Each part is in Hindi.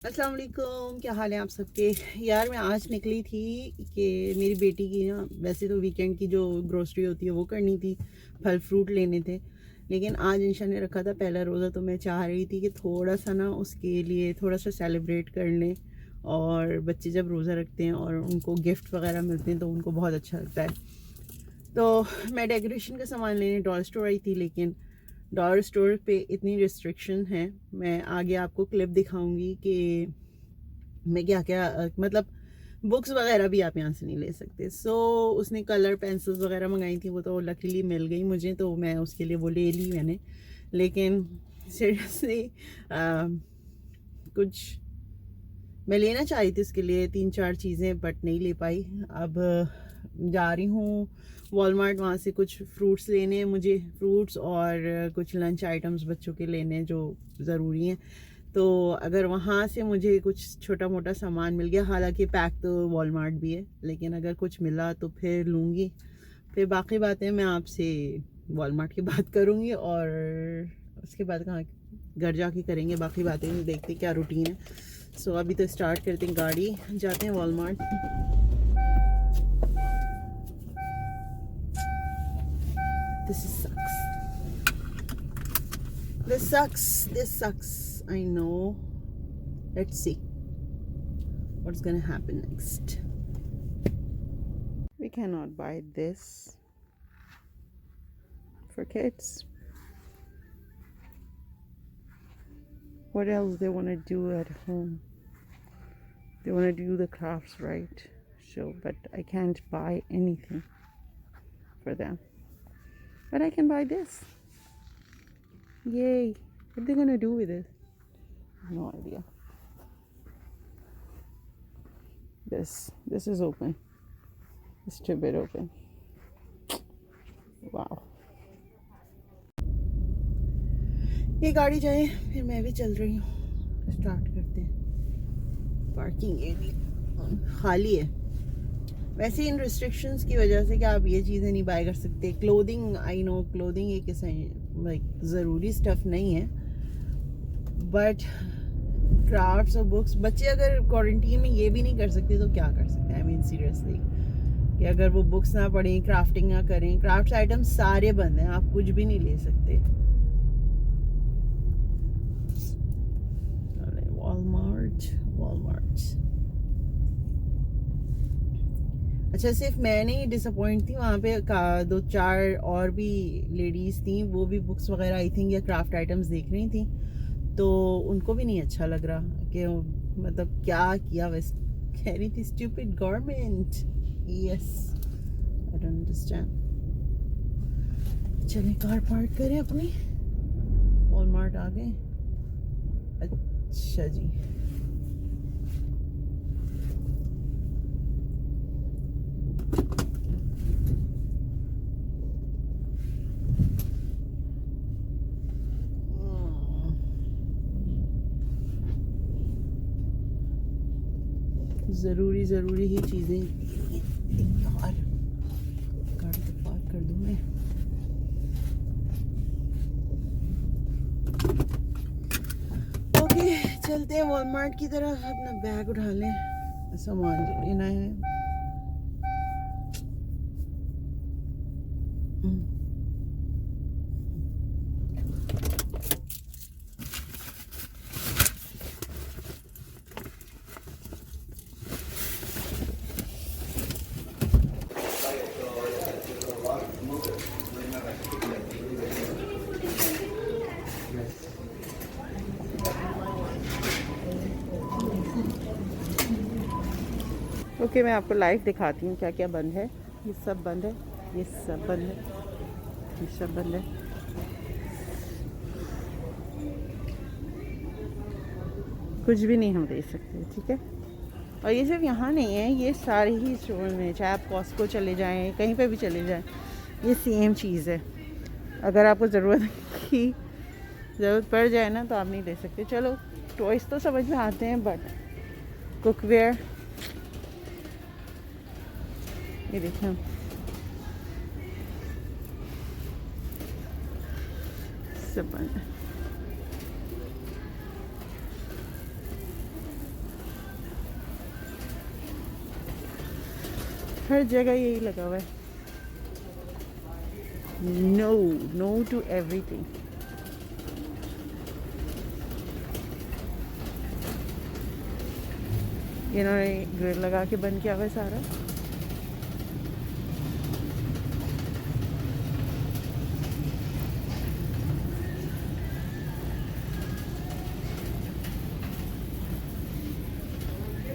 अस्सलाम वालेकुम, क्या हाल है आप सबके। यार मैं आज निकली थी कि मेरी बेटी की ना, वैसे तो वीकेंड की जो ग्रोसरी होती है वो करनी थी, फल फ्रूट लेने थे, लेकिन आज इंशा ने रखा था पहला रोज़ा, तो मैं चाह रही थी कि थोड़ा सा ना उसके लिए थोड़ा सा सेलिब्रेट कर लें। और बच्चे जब रोज़ा रखते हैं और उनको गिफ्ट वगैरह मिलते हैं तो उनको बहुत अच्छा लगता है। तो मैं डेकोरेशन का सामान लेने डॉल स्टोर आई थी, लेकिन डॉलर स्टोर पे इतनी रिस्ट्रिक्शन है। मैं आगे आपको क्लिप दिखाऊंगी कि मैं क्या क्या मतलब बुक्स वगैरह भी आप यहाँ से नहीं ले सकते। उसने कलर पेंसिल्स वगैरह मंगाई थी, वो तो लकीली मिल गई मुझे, तो मैं उसके लिए वो ले ली मैंने। लेकिन सीरियसली कुछ मैं लेना चाही थी उसके लिए 3-4 चीज़ें, बट नहीं ले पाई। अब जा रही हूँ वॉलमार्ट, वहाँ से कुछ फ्रूट्स लेने हैं मुझे, फ्रूट्स और कुछ लंच आइटम्स बच्चों के लेने हैं जो ज़रूरी हैं। तो अगर वहाँ से मुझे कुछ छोटा मोटा सामान मिल गया, हालांकि पैक तो वॉलमार्ट भी है, लेकिन अगर कुछ मिला तो फिर लूँगी। फिर बाकी बातें मैं आपसे वॉलमार्ट की बात करूँगी, और उसके बाद कहाँ घर जाके करेंगे बाकी बातें, देखते क्या रूटीन है। अभी तो स्टार्ट करते हैं गाड़ी, जाते हैं Walmart. This sucks, I know. Let's see what's gonna happen next. We cannot buy this for kids. What else they want to do at home? They want to do the crafts, right? But I can't buy anything for them. But I can buy this. Yay! What are they gonna do with it? No idea. This is open. It's too bit open. Wow. ये गाड़ी जाए, फिर मैं भी चल रही हूँ। स्टार्ट करते हैं। पार्किंग एरिया खाली है। वैसे इन रिस्ट्रिक्शंस की वजह से कि आप ये चीज़ें नहीं बाय कर सकते। क्लोथिंग, आई नो क्लोथिंग एक लाइक ज़रूरी स्टफ़ नहीं है, बट क्राफ्ट्स और बुक्स, बच्चे अगर क्वारंटीन में ये भी नहीं कर सकते तो क्या कर सकते हैं। आई मीन सीरियसली, कि अगर वो बुक्स ना पढ़ें, क्राफ्टिंग ना करें, क्राफ्ट आइटम्स सारे बंद हैं, आप कुछ भी नहीं ले सकते। वॉलमार्ट। अच्छा, सिर्फ मैं नहीं डिसअपॉइंट थी, वहाँ पे 2-4 और भी लेडीज़ थी, वो भी बुक्स वगैरह आई थिंक या क्राफ्ट आइटम्स देख रही थी, तो उनको भी नहीं अच्छा लग रहा कि मतलब क्या किया। वैसे कह रही थी stupid government. Yes, I don't understand. चलिए कार पार्क करें अपनी। वॉलमार्ट आ गए। अच्छा जी, ज़रूरी ही चीज़ें। यार गाड़ी तो पार्क कर दूँ मैं। ओके, चलते हैं वॉलमार्ट की तरफ, अपना बैग उठा लें, सामान जो लेना है। ओके, मैं आपको लाइव दिखाती हूँ क्या क्या बंद है। ये सब बंद है, ये सब बंद है, ये सब बंद है। कुछ भी नहीं हम दे सकते, ठीक है। और ये सिर्फ यहाँ नहीं है, ये सारे ही स्टोर में, चाहे आप कॉस्को चले जाएं, कहीं पे भी चले जाएं, ये सेम चीज़ है। अगर आपको ज़रूरत पड़ जाए ना तो आप नहीं दे सकते। चलो, टॉयस तो समझ में आते हैं, बट कुकवेयर, ये देखना सब बंद है। हर जगह यही लगा हुआ है, नो नो टू एवरीथिंग। इन्होंने ग्रिल लगा के बंद किया हुआ है सारा।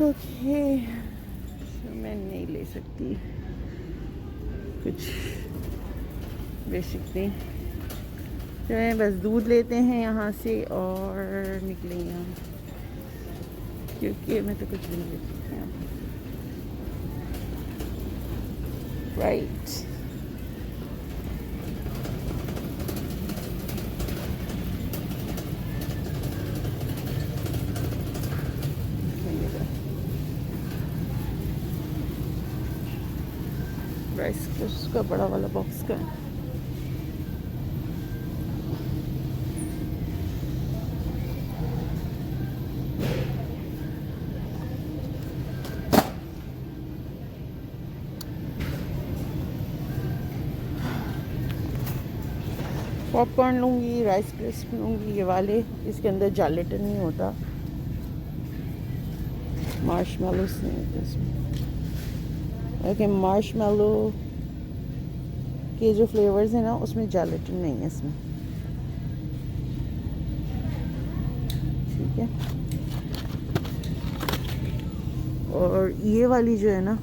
ओके, मैं नहीं ले सकती कुछ बेसिक नहीं, तो बस दूध लेते हैं यहाँ से और निकलेंगे हम, क्योंकि मैं तो कुछ भी नहीं ले सकती यहाँ, राइट। राइस उसका बड़ा वाला बॉक्स का है। पॉपकॉर्न लूँगी, राइस क्रिस्प लूँगी, ये वाले, इसके अंदर जेलेटिन नहीं होता, मार्शमेलोस नहीं होता इसमें। ओके, मार्शमेलो के जो फ्लेवर्स हैं ना उसमें जेलेटिन नहीं है इसमें, ठीक है। और ये वाली जो है ना,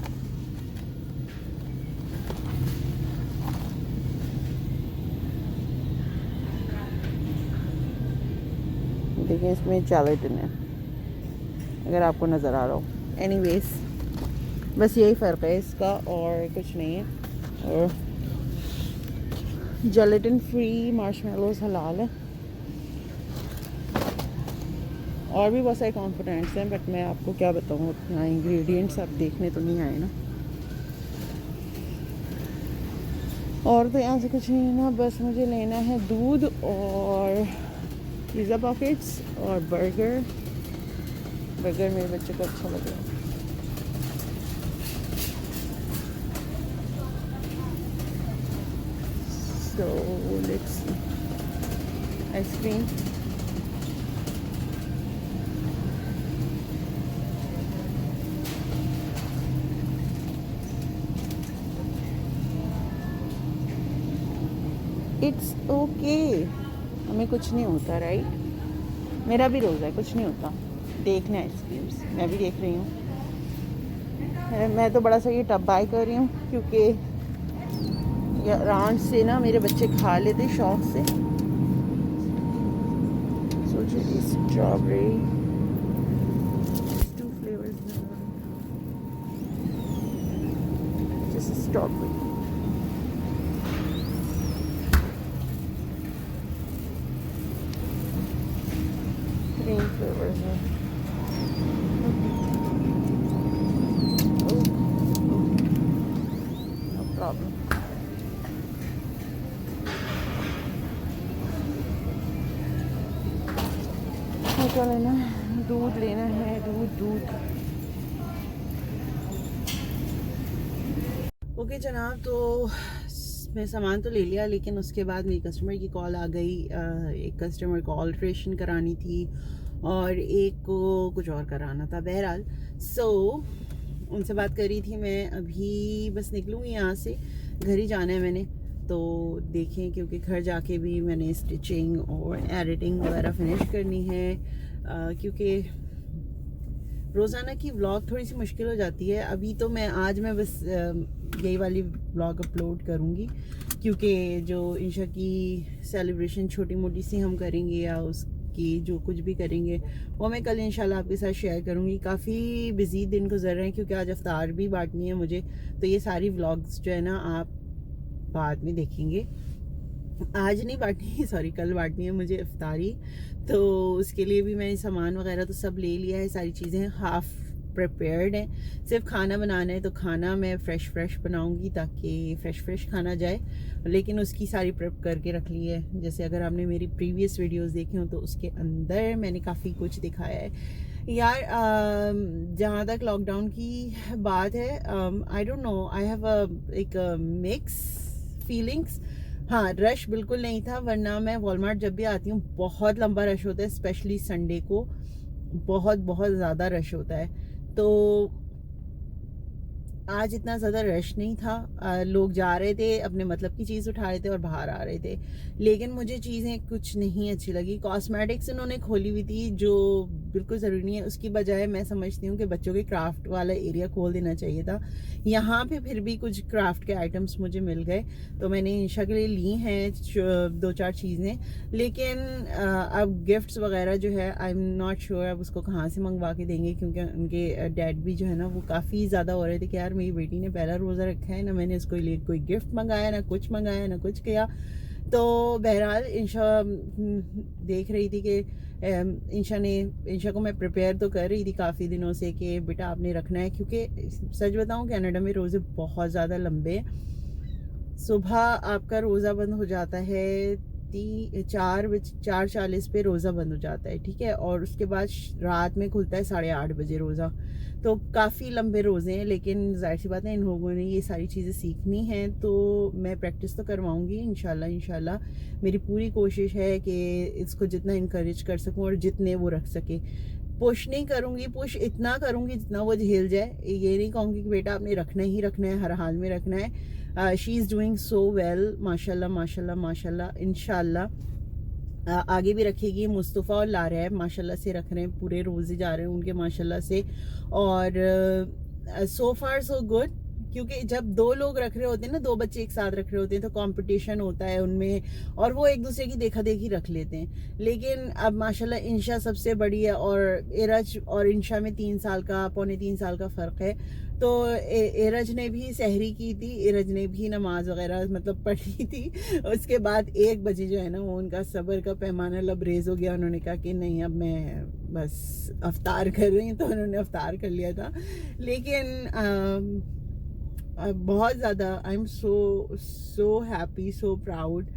देखिए इसमें जेलेटिन है, अगर आपको नज़र आ रहा हो। एनीवेज, बस यही फ़र्क है इसका और कुछ नहीं है। और जेलेटिन फ्री मार्शमेलोस हलाल है, और भी बहुत सारे कॉम्पोनेंट्स हैं, बट मैं आपको क्या बताऊँ, उतना इंग्रेडिएंट्स आप देखने तो नहीं आए ना। और तो यहाँ से कुछ नहीं है ना, बस मुझे लेना है दूध और पिज़्ज़ा पॉकेट्स और बर्गर मेरे बच्चे को अच्छा लगेगा। So let's see. Ice cream. It's okay. हमें कुछ नहीं होता, राइट? मेरा भी रोज़ा है, कुछ नहीं होता। देखना आइसक्रीम्स, मैं भी देख रही हूँ। मैं तो बड़ा सा ये टब बाय कर रही हूँ, क्योंकि राउंड से ना मेरे बच्चे खा लेते शौक से। सोचिए स्ट्रॉबेरी, 2 फ्लेवर्स, जैसे स्ट्रॉबेरी, ग्रीन फ्लेवर्स है। No problem. क्या लेना है? दूध लेना है, दूध। ओके जनाब, तो मैं सामान तो ले लिया, लेकिन उसके बाद मेरी कस्टमर की कॉल आ गई। एक कस्टमर को ऑल्ट्रेशन करानी थी और एक को कुछ और कराना था। बहरहाल उनसे बात करी थी मैं, अभी बस निकलूँगी यहाँ से, घर ही जाना है मैंने। तो देखें, क्योंकि घर जाके भी मैंने स्टिचिंग और एडिटिंग वगैरह फिनिश करनी है, क्योंकि रोज़ाना की व्लॉग थोड़ी सी मुश्किल हो जाती है। अभी तो आज मैं बस यही वाली व्लॉग अपलोड करूँगी, क्योंकि जो इंशा की सेलिब्रेशन छोटी मोटी सी हम करेंगे, या उसकी जो कुछ भी करेंगे वो मैं कल इंशाल्लाह आपके साथ शेयर करूँगी। काफ़ी बिजी दिन गुजर रहे हैं, क्योंकि आज अफ्तार भी बांटनी है मुझे, तो ये सारी व्लॉग्स जो है ना आप बाद में देखेंगे। आज नहीं बांटनी, सॉरी, कल बांटनी है मुझे इफ्तारी, तो उसके लिए भी मैंने सामान वगैरह तो सब ले लिया है, सारी चीज़ें हाफ प्रिपेयर्ड हैं। सिर्फ खाना बनाना है, तो खाना मैं फ्रेश बनाऊंगी ताकि फ्रेश खाना जाए, लेकिन उसकी सारी प्रेप करके रख ली है। जैसे अगर आपने मेरी प्रीवियस वीडियोस देखी हो तो उसके अंदर मैंने काफ़ी कुछ दिखाया है। यार जहाँ तक लॉकडाउन की बात है, आई डोंट नो, आई हैव एक मिक्स फीलिंग्स। हाँ, रश बिल्कुल नहीं था, वरना मैं वॉलमार्ट जब भी आती हूँ बहुत लंबा रश होता है, स्पेशली संडे को बहुत बहुत ज़्यादा रश होता है। तो आज इतना ज़्यादा रश नहीं था। लोग जा रहे थे, अपने मतलब की चीज़ उठा रहे थे और बाहर आ रहे थे। लेकिन मुझे चीज़ें कुछ नहीं अच्छी लगी। कॉस्मेटिक्स इन्होंने खोली हुई थी जो बिल्कुल ज़रूरी नहीं है, उसकी बजाय मैं समझती हूँ कि बच्चों के क्राफ्ट वाला एरिया खोल देना चाहिए था। यहाँ पे फिर भी कुछ क्राफ्ट के आइटम्स मुझे मिल गए, तो मैंने इंशा के लिए ली हैं 2-4 चीज़ें। लेकिन अब गिफ्ट्स वगैरह जो है, आई एम नॉट श्योर अब उसको कहाँ से मंगवा के देंगे, क्योंकि उनके डैड भी जो है ना वो काफ़ी ज़्यादा हो रहे थे कि यार मेरी बेटी ने पहला रोज़ा रखा है ना, मैंने उसको लिए कोई गिफ्ट मंगाया, ना कुछ मंगाया, ना कुछ किया। तो बहरहाल इंशा देख रही थी कि इंशा को मैं प्रिपेयर तो कर रही थी काफ़ी दिनों से कि बेटा आपने रखना है, क्योंकि सच बताऊं कनाडा में रोज़े बहुत ज़्यादा लंबे हैं। सुबह आपका रोज़ा बंद हो जाता है 4:40 पे रोज़ा बंद हो जाता है, ठीक है, और उसके बाद रात में खुलता है 8:30 बजे रोज़ा। तो काफ़ी लंबे रोज़े हैं, लेकिन जाहिर सी बात है इन लोगों ने ये सारी चीज़ें सीखनी हैं, तो मैं प्रैक्टिस तो करवाऊँगी इंशाल्लाह। इंशाल्लाह मेरी पूरी कोशिश है कि इसको जितना इनकरेज कर सकूँ और जितने वो रख सके। पुश नहीं करूँगी, पुश इतना करूँगी जितना वो झेल जाए। ये नहीं कहूँगी कि बेटा आपने रखना ही रखना है, हर हाल में रखना है। She is doing so well, माशाल्लाह माशाल्लाह माशाल्लाह। इंशाल्लाह आगे भी रखेगी। मुस्तफ़ा और लारैब माशाल्लाह से रख रहे हैं, पूरे रोज़े जा रहे हैं उनके माशाल्लाह से। और सो फार सो गुड, क्योंकि जब 2 लोग रख रहे होते हैं ना, 2 बच्चे एक साथ रख रहे होते हैं, तो कंपटीशन होता है उनमें और वो एक दूसरे की देखा देखी रख लेते हैं। लेकिन अब माशाल्लाह इंशा सबसे बड़ी है और इरज और इंशा में 3 साल का, पौने 3 साल का फ़र्क है। तो इरज ने भी सहरी की थी, इरज ने भी नमाज वगैरह मतलब पढ़ी थी। उसके बाद 1 बजे जो है ना वो उनका सब्र का पैमाना लबरेज हो गया। उन्होंने कहा कि नहीं अब मैं बस अफ्तार कर रही हूँ, तो उन्होंने अफ्तार कर लिया था। लेकिन बहुत ज़्यादा I am so happy, so proud.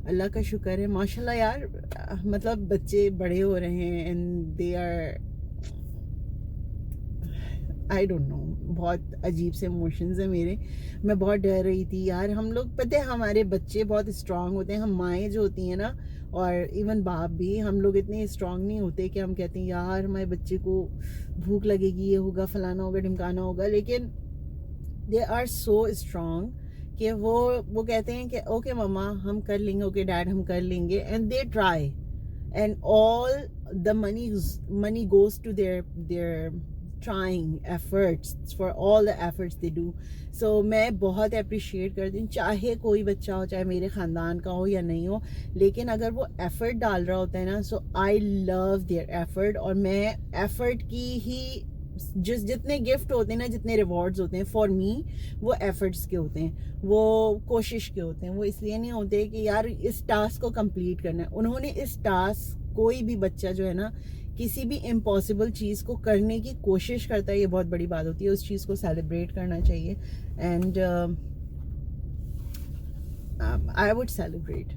अल्लाह का शुक्र है माशाल्लाह यार। मतलब बच्चे बड़े हो रहे हैं and they are, I don't know, बहुत अजीब से इमोशंस हैं मेरे। मैं बहुत डर रही थी यार। हम लोग पता है हमारे बच्चे बहुत स्ट्रांग होते हैं, हम माएँ जो होती हैं ना और इवन बाप भी, हम लोग इतने स्ट्रांग नहीं होते कि हम कहते हैं यार हमारे बच्चे को भूख लगेगी, ये होगा, फलाना होगा, ढिमकाना होगा। लेकिन दे आर सो स्ट्रांग कि वो कहते हैं कि ओके मम्मा हम कर लेंगे, ओके डैड हम कर लेंगे, and they try and all the money goes to there trying efforts, for all the efforts they do. So मैं बहुत अप्रिशिएट करती हूँ, चाहे कोई बच्चा हो, चाहे मेरे ख़ानदान का हो या नहीं हो, लेकिन अगर वो एफ़र्ट डाल रहा होता है ना, सो आई लव देयर एफ़र्ट। और मैं एफ़र्ट की ही जितने गिफ्ट होते हैं ना, जितने रिवॉर्ड्स होते हैं फॉर मी, वो एफर्ट्स के होते हैं, वो कोशिश के होते हैं। वो इसलिए नहीं होते कि यार इस टास्क को कंप्लीट करना है। उन्होंने इस टास्क, कोई भी बच्चा जो है ना किसी भी इम्पॉसिबल चीज़ को करने की कोशिश करता है, ये बहुत बड़ी बात होती है, उस चीज़ को सेलिब्रेट करना चाहिए। And I would celebrate.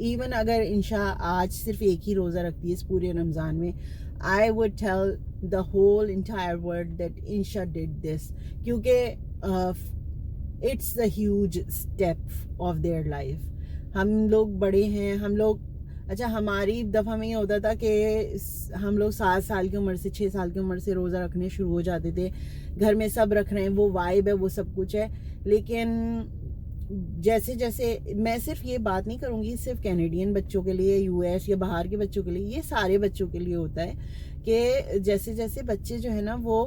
Even अगर इंशा आज सिर्फ एक ही रोज़ा रखती है इस पूरे रमज़ान में, I would tell the whole entire world that Insha did this, क्योंकि it's a huge step of their life. हम लोग बड़े हैं, हम लोग, अच्छा हमारी दफ़ा में ये होता था कि हम लोग 7 साल की उम्र से, 6 साल की उम्र से रोज़ा रखने शुरू हो जाते थे। घर में सब रख रहे हैं, वो वाइब है, वो सब कुछ है। लेकिन जैसे जैसे, मैं सिर्फ ये बात नहीं करूँगी सिर्फ कैनेडियन बच्चों के लिए, यूएस या बाहर के बच्चों के लिए, ये सारे बच्चों के लिए होता है कि जैसे जैसे बच्चे जो है ना वो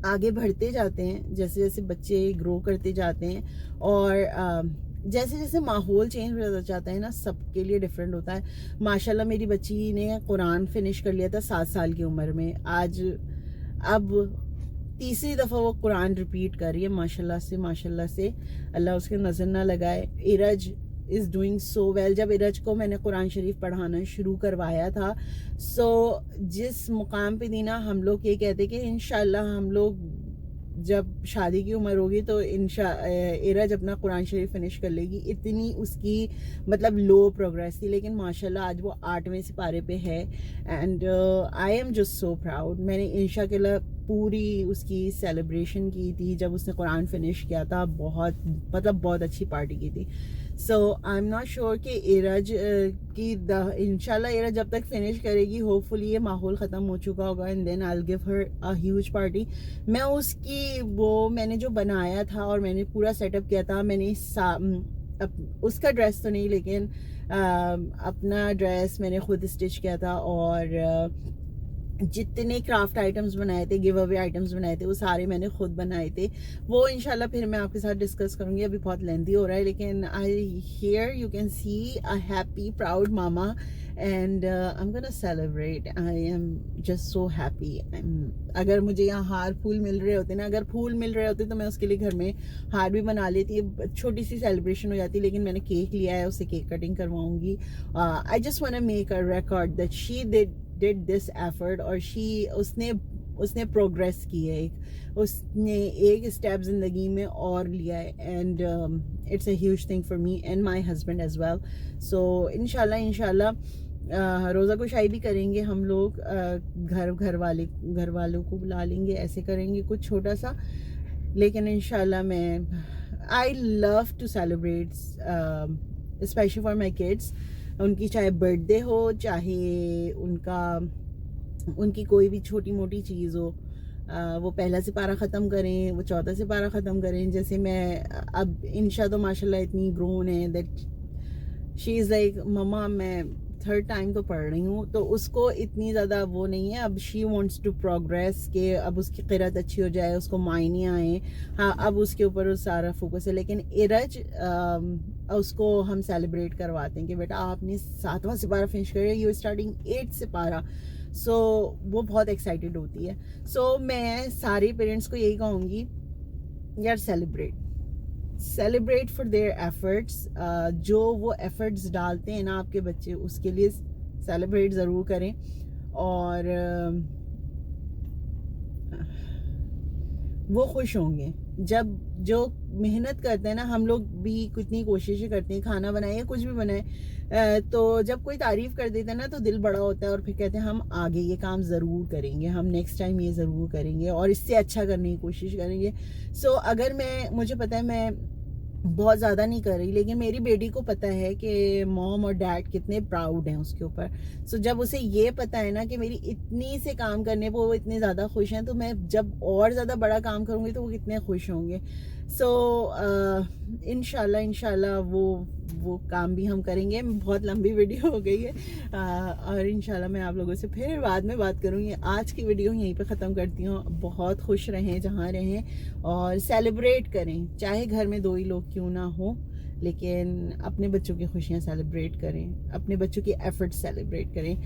आगे बढ़ते जाते हैं, जैसे जैसे बच्चे ग्रो करते जाते हैं और जैसे जैसे माहौल चेंज हो जाता है ना, सबके लिए डिफरेंट होता है। माशाल्लाह मेरी बच्ची ने कुरान फिनिश कर लिया था 7 साल की उम्र में। आज अब तीसरी दफ़ा वो कुरान रिपीट कर रही है, माशाल्लाह से अल्लाह उसके नज़र ना लगाए। इरज इज़ डूइंग सो वेल। जब इरज को मैंने कुरान शरीफ पढ़ाना शुरू करवाया था, सो जिस मुकाम पे थी ना, हम लोग ये कहते कि इंशाल्लाह हम लोग जब शादी की उम्र होगी तो इरज अपना कुरान शरीफ फिनिश कर लेगी। इतनी उसकी मतलब लो प्रोग्रेस थी, लेकिन माशाल्लाह आज वो 8वें सिपारे पे है। And I am just so proud. मैंने इंशा के लिए पूरी उसकी सेलिब्रेशन की थी जब उसने कुरान फिनिश किया था। बहुत मतलब बहुत अच्छी पार्टी की थी। सो आई एम नॉट श्योर कि इरज की इंशाल्लाह इरज जब तक फिनिश करेगी होपफुली ये माहौल ख़त्म हो चुका होगा, and then I will give her a huge party. मैं उसकी वो मैंने जो बनाया था और मैंने पूरा सेटअप किया था, मैंने उसका ड्रेस तो नहीं, लेकिन अपना ड्रेस मैंने खुद स्टिच किया था, और जितने क्राफ्ट आइटम्स बनाए थे, गिव अवे आइटम्स बनाए थे, वो सारे मैंने खुद बनाए थे। वो इंशाल्लाह फिर मैं आपके साथ डिस्कस करूंगी, अभी बहुत लेंथी हो रहा है। लेकिन I hear you can see a happy proud mama, and I am gonna celebrate. I am just so happy. अगर मुझे यहाँ हार फूल मिल रहे होते ना, अगर फूल मिल रहे होते तो मैं उसके लिए घर में हार भी बना लेती। छोटी सी सेलिब्रेशन हो जाती, लेकिन मैंने केक लिया है, उससे केक कटिंग करवाऊंगी। I just want to make a record that she did this effort, और उसने प्रोग्रेस की है, उसने एक स्टेप जिंदगी में और लिया है, and it's a huge thing for me and my husband as well. So इंशाल्लाह रोज़ा कुशाई भी करेंगे हम लोग, घर वालों को बुला लेंगे, ऐसे करेंगे कुछ छोटा सा। लेकिन इंशाल्लाह मैं I love to celebrate specially for my kids. उनकी चाहे बर्थडे हो, चाहे उनकी कोई भी छोटी मोटी चीज़ हो, वो पहला सिपारा ख़त्म करें, वो चौथा सिपारा ख़त्म करें। जैसे मैं अब इंशा तो माशाल्लाह इतनी ग्रोन है दैट शी इज़ लाइक मम्मा मैं 3rd टाइम तो पढ़ रही हूँ, तो उसको इतनी ज़्यादा वो नहीं है। अब शी वांट्स टू प्रोग्रेस के अब उसकी क़िरात अच्छी हो जाए, उसको मायने आए। हाँ, अब उसके ऊपर सारा फोकस है। लेकिन इरज उसको हम सेलिब्रेट करवाते हैं कि बेटा आपने 7वां सिपारा फिनिश कर, यू स्टार्टिंग 8th सिपारा। सो वो बहुत एक्साइटेड होती है। सो मैं सारे पेरेंट्स को यही कहूँगी, यार सेलिब्रेट फॉर देयर एफर्ट्स। जो वो एफर्ट्स डालते हैं ना आपके बच्चे, उसके लिए सेलिब्रेट ज़रूर करें। और वो खुश होंगे जब जो मेहनत करते हैं ना। हम लोग भी कितनी कोशिशें करते हैं, खाना बनाए या कुछ भी बनाए, तो जब कोई तारीफ़ कर देता है ना तो दिल बड़ा होता है, और फिर कहते हैं हम आगे ये काम ज़रूर करेंगे, हम नेक्स्ट टाइम ये ज़रूर करेंगे और इससे अच्छा करने की कोशिश करेंगे। सो अगर मुझे पता है मैं बहुत ज़्यादा नहीं कर रही, लेकिन मेरी बेटी को पता है कि मॉम और डैड कितने प्राउड हैं उसके ऊपर। सो जब उसे ये पता है ना कि मेरी इतनी से काम करने पर वो इतने ज़्यादा खुश हैं, तो मैं जब और ज़्यादा बड़ा काम करूँगी तो वो कितने खुश होंगे। सो इंशाल्लाह वो काम भी हम करेंगे। बहुत लंबी वीडियो हो गई है, और इंशाल्लाह मैं आप लोगों से फिर बाद में बात करूँगी। आज की वीडियो यहीं पे ख़त्म करती हूँ। बहुत खुश रहें जहाँ रहें, और सेलिब्रेट करें, चाहे घर में 2 ही लोग क्यों ना हो, लेकिन अपने बच्चों की खुशियाँ सेलिब्रेट करें, अपने बच्चों की एफर्ट सेलिब्रेट करें।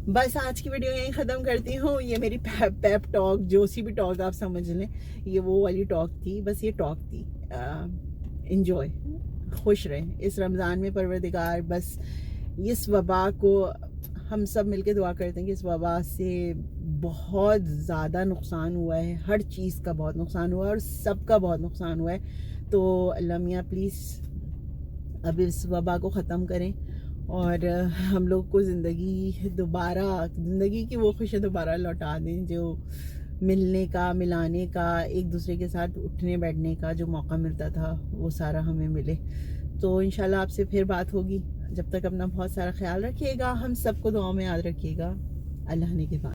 बस आज की वीडियो यहीं ख़त्म करती हूँ। ये मेरी पेप टॉक, जो सी भी टॉक आप समझ लें, ये वो वाली टॉक थी, बस ये टॉक थी। इंजॉय, खुश रहें इस रमज़ान में। परवरदिगार बस इस वबा को हम सब मिलके दुआ करते हैं कि इस वबा से बहुत ज़्यादा नुकसान हुआ है, हर चीज़ का बहुत नुकसान हुआ है और सबका बहुत नुकसान हुआ है। तो अल्लाह मियाँ प्लीज़ अब इस वबा को ख़त्म करें, और हम लोग को ज़िंदगी की वो खुशियाँ दोबारा लौटा दें, जो मिलने का, मिलाने का, एक दूसरे के साथ उठने बैठने का जो मौका मिलता था, वो सारा हमें मिले। तो इंशाल्लाह आपसे फिर बात होगी। जब तक अपना बहुत सारा ख्याल रखिएगा, हम सबको दुआ में याद रखिएगा। अल्लाह ने के बाद।